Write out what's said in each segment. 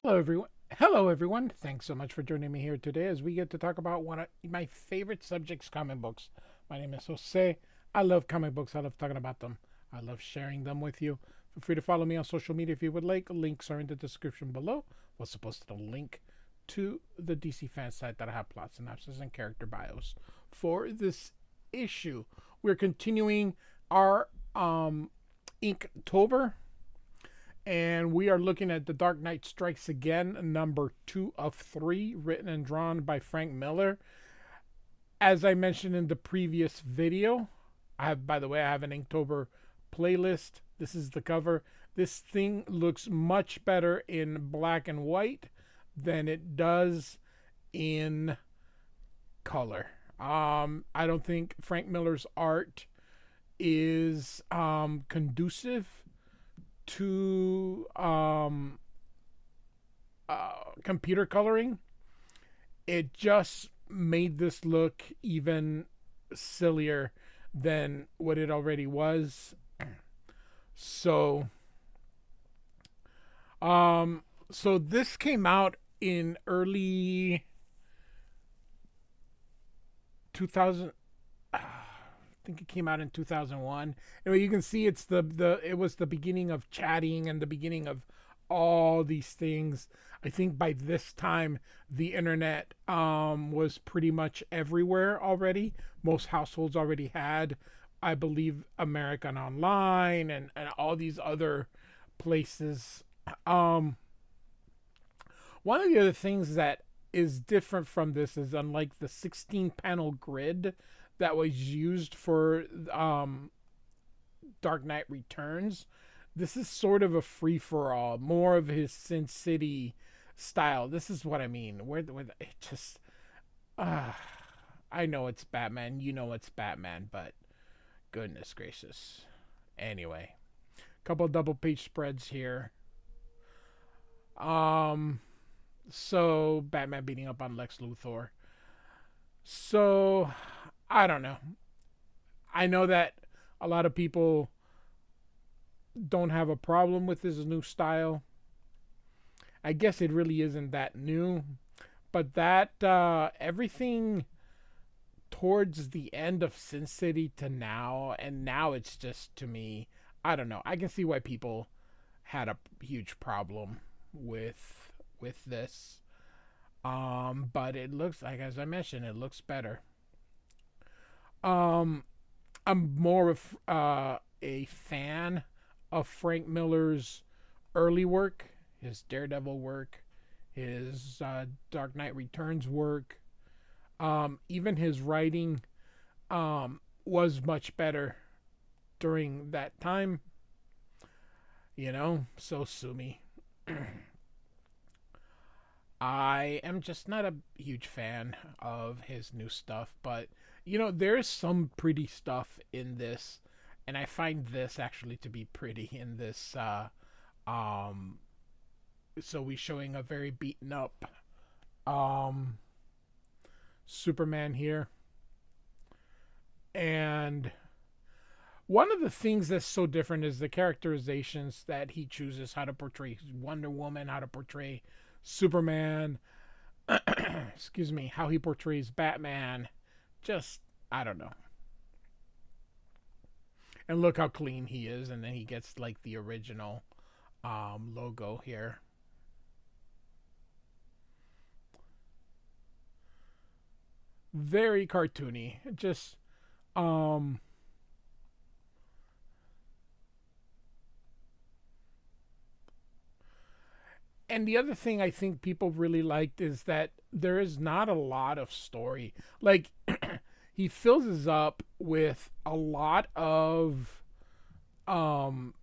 Hello, everyone. Hello, everyone. Thanks so much for joining me here today as we get to talk about one of my favorite subjects, comic books. My name is Jose. I love comic books. I love talking about them. I love sharing them with you. Feel free to follow me on social media if you would like. Links are in the description below. We're supposed to link to the DC fan site that I have plot synopsis and character bios for this issue. We're continuing our Inktober, and we are looking at The Dark Knight Strikes Again, number 2 of 3, written and drawn by Frank Miller. As I mentioned in the previous video, by the way, I have an Inktober playlist. This is the cover. This thing looks much better in black and white than it does in color. I don't think Frank Miller's art is conducive to computer coloring. It just made this look even sillier than what it already was. So, so this came out in early 2000. I think it came out in 2001. Anyway, you can see it was the beginning of chatting and the beginning of all these things. I think by this time the internet was pretty much everywhere already. Most households already had, I believe, American Online and all these other places. One of the other things that is different from this is, unlike the 16 panel grid that was used for Dark Knight Returns, this is sort of a free for all, more of his Sin City style. This is what I mean. Where it just, uh, I know it's Batman, you know it's Batman, but goodness gracious. Anyway, couple double page spreads here. Um, so Batman beating up on Lex Luthor. So I don't know. I know that a lot of people don't have a problem with his new style. I guess it really isn't that new, but that everything towards the end of Sin City to now, and now it's just, to me, I don't know. I can see why people had a huge problem with this. But it looks like, as I mentioned, it looks better. Um, I'm more of a fan of Frank Miller's early work, his Daredevil work, his Dark Knight Returns work. Even his writing was much better during that time. So sue me. I am just not a huge fan of his new stuff, but there's some pretty stuff in this, and I find this actually to be pretty in this. Um, so we showing a very beaten up um, Superman here, and one of the things that's so different is the characterizations that he chooses, how to portray Wonder Woman, how to portray Superman, excuse me, how he portrays Batman. Just, I don't know. And look how clean he is, and then he gets like the original logo here. Very cartoony. Just um and the other thing I think people really liked is that there is not a lot of story. Like, he fills us up with a lot of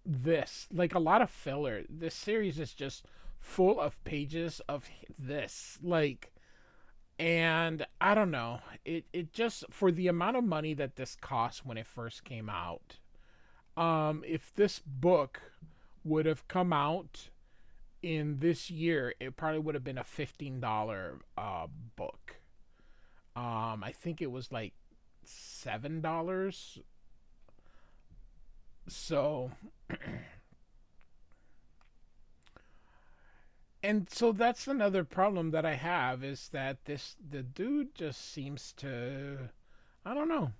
this, like a lot of filler. This series is just full of pages of this, like, and I don't know. It just, for the amount of money that this cost when it first came out, if this book would have come out in this year, it probably would have been a $15 book. I think it was like $7. So And so that's another problem that I have is that the dude just seems to, I don't know.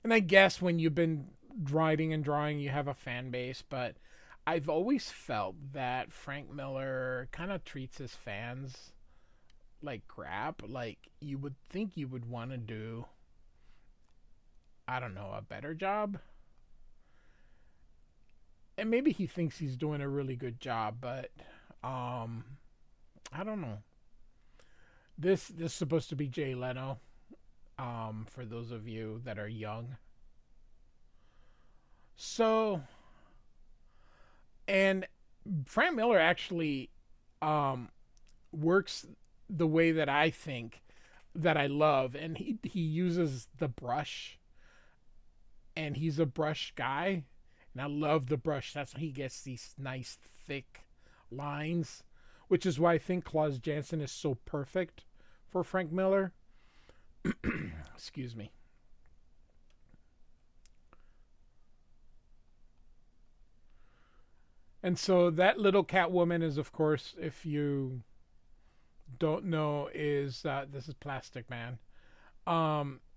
And I guess when you've been writing and drawing, you have a fan base, but I've always felt that Frank Miller kind of treats his fans like crap. Like you would think you would want to do, I don't know, a better job. And maybe he thinks he's doing a really good job, but um I don't know. This is supposed to be Jay Leno. For those of you that are young. So, and Frank Miller actually um works the way that I think that I love, and he uses the brush, and he's a brush guy, and I love the brush. That's how he gets these nice thick lines, which is why I think Klaus Janson is so perfect for Frank Miller. Excuse me. And so that little Catwoman is, of course, if you don't know, is this is Plastic Man.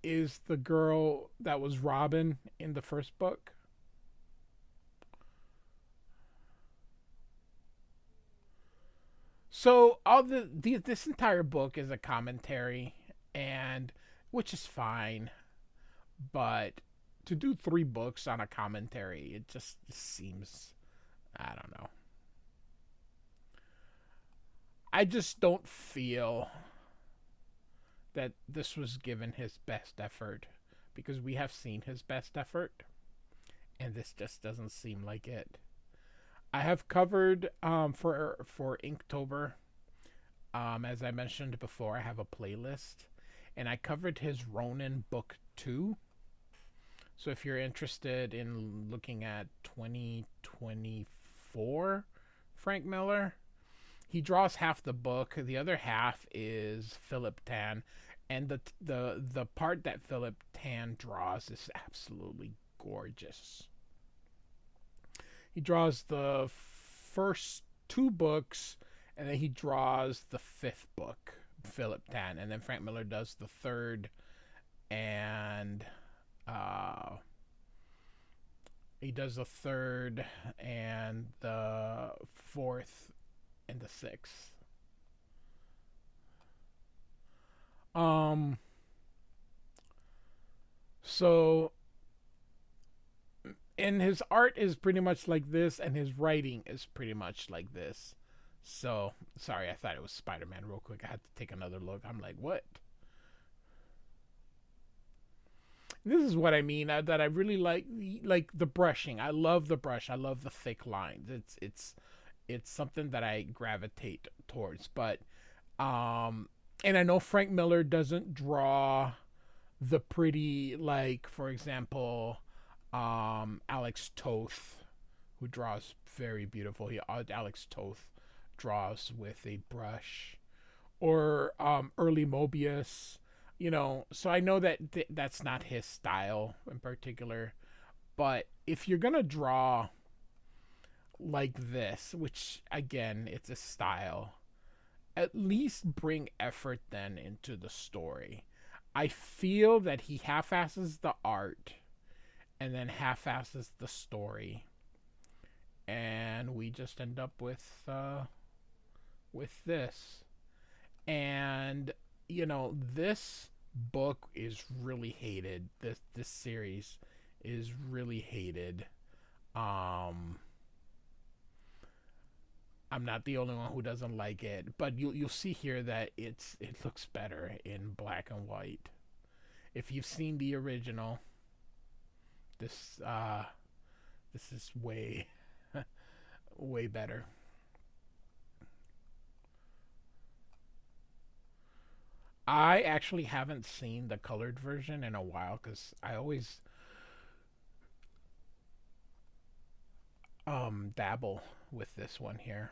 Is the girl that was Robin in the first book. So all the this entire book is a commentary, and which is fine, but to do 3 books on a commentary, it just seems, I don't know. I just don't feel that this was given his best effort because we have seen his best effort, and this just doesn't seem like it. I have covered for Inktober. As I mentioned before, I have a playlist, and I covered his Ronin book 2. So if you're interested in looking at 2024 Frank Miller, he draws half the book. The other half is Philip Tan, and the part that Philip Tan draws is absolutely gorgeous. He draws the first 2 books, and then he draws the 5th book, Philip Tan, and then Frank Miller does the third, and uh, he does the third and the fourth and the sixth. Um, so and his art is pretty much like this, and his writing is pretty much like this. So sorry, I thought it was Spider Man. Real quick, I had to take another look. I'm like, what? This is what I mean. That I really like the brushing. I love the brush. I love the thick lines. It's something that I gravitate towards. But and I know Frank Miller doesn't draw the pretty, like for example, Alex Toth, who draws very beautiful. Alex Toth draws with a brush, or early Mobius. So I know that that's not his style in particular. But if you're gonna draw like this, which again, it's a style, at least bring effort then into the story. I feel that he half-asses the art and then half-asses the story, and we just end up with this. And this book is really hated. This series is really hated. Um, I'm not the only one who doesn't like it, but you'll see here that it looks better in black and white. If you've seen the original, this this is way way better. I actually haven't seen the colored version in a while because I always dabble with this one here.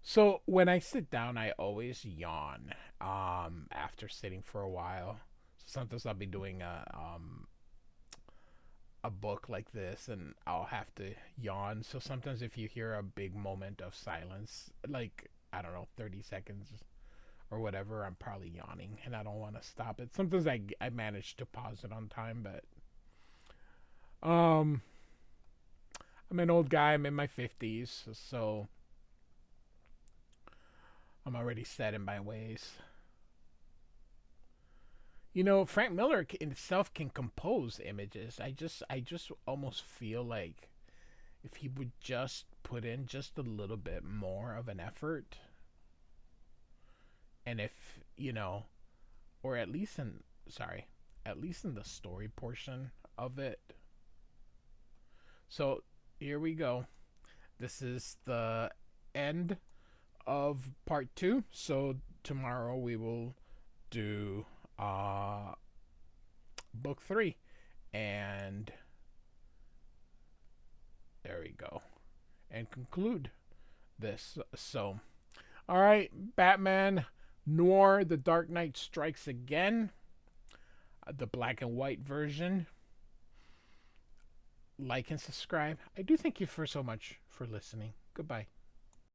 So when I sit down, I always yawn after sitting for a while. So sometimes I'll be doing a book like this and I'll have to yawn. So sometimes if you hear a big moment of silence, like I don't know, 30 seconds or whatever, I'm probably yawning and I don't want to stop it. Sometimes I manage to pause it on time, but um I'm an old guy. I'm in my 50s, so I'm already set in my ways. You know, Frank Miller in itself can compose images. I just almost feel like if he would just put in just a little bit more of an effort, and if or at least in sorry, at least in the story portion of it. So here we go. This is the end of part two. So tomorrow we will do uh book three, and there we go, and conclude this. So, all right, Batman Noir: The Dark Knight Strikes Again, the black and white version. Like and subscribe. I do thank you for so much for listening. Goodbye.